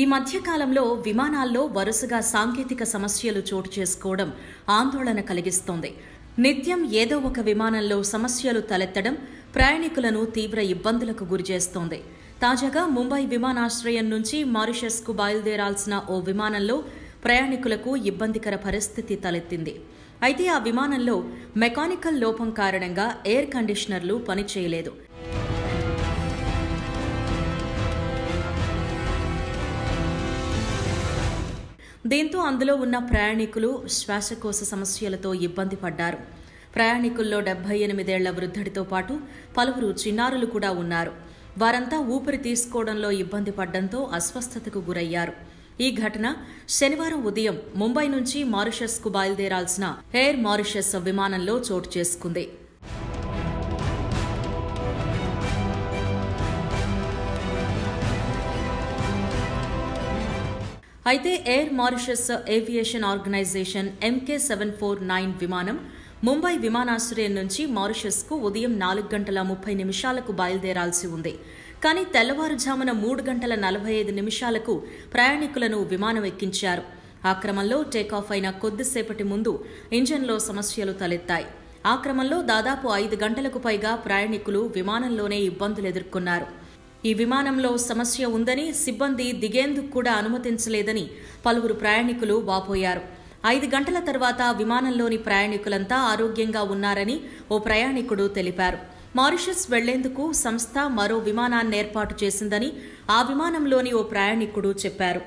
ఈ మధ్య కాలంలో విమానాల్లో వరుసగా సాంకేతిక సమస్యలు చోటు చేసుకోవడం ఆందోళన కలిగిస్తోంది. నిత్యం ఏదో ఒక విమానంలో సమస్యలు తలెత్తడం ప్రయాణికులను తీవ్ర ఇబ్బందులకు గురిచేస్తోంది. తాజాగా ముంబై విమానాశ్రయం నుంచి మారిషస్కు బయలుదేరాల్సిన ఓ విమానంలో ప్రయాణికులకు ఇబ్బందికర పరిస్థితి తలెత్తింది. అయితే ఆ విమానంలో మెకానికల్ లోపం కారణంగా ఎయిర్ కండిషనర్లు పనిచేయలేదు. దీంతో అందులో ఉన్న ప్రయాణికులు శ్వాసకోశ సమస్యలతో ఇబ్బంది పడ్డారు. ప్రయాణికుల్లో 78 ఏళ్ల వృద్ధుడితో పాటు పలువురు చిన్నారులు కూడా ఉన్నారు. వారంతా ఊపిరి తీసుకోవడంలో ఇబ్బంది పడ్డంతో అస్వస్థతకు గురయ్యారు. ఈ ఘటన శనివారం ఉదయం ముంబై నుంచి మారిషస్కు బయలుదేరాల్సిన ఎయిర్ మారిషస్ విమానంలో చోటు చేసుకుంది. అయితే air Mauritius aviation organisation MK749 విమానం ముంబై విమానాశ్రయం నుంచి మారిషస్కు ఉదయం 4:30 బయలుదేరాల్సి ఉంది. కానీ తెల్లవారుజామున 3:45 ప్రయాణికులను విమానం ఎక్కించారు. ఆ క్రమంలో టేకాఫ్ అయిన కొద్దిసేపటి ముందు ఇంజన్లో సమస్యలు తలెత్తాయి. ఆ క్రమంలో దాదాపు 5 గంటలకు పైగా ప్రయాణికులు విమానంలోనే ఇబ్బందులు ఎదుర్కొన్నారు. ఈ విమానంలో సమస్య ఉందని, సిబ్బంది దిగేందుకు కూడా అనుమతించలేదని పలువురు ప్రయాణికులు వాపోయారు. 5 గంటల తర్వాత విమానంలోని ప్రయాణికులంతా ఆరోగ్యంగా ఉన్నారని ఓ ప్రయాణికుడు తెలిపారు. మారిషస్ వెళ్లేందుకు సంస్థ మరో విమానాన్ని ఏర్పాటు చేసిందని ఆ విమానంలోని ఓ ప్రయాణికుడు చెప్పారు.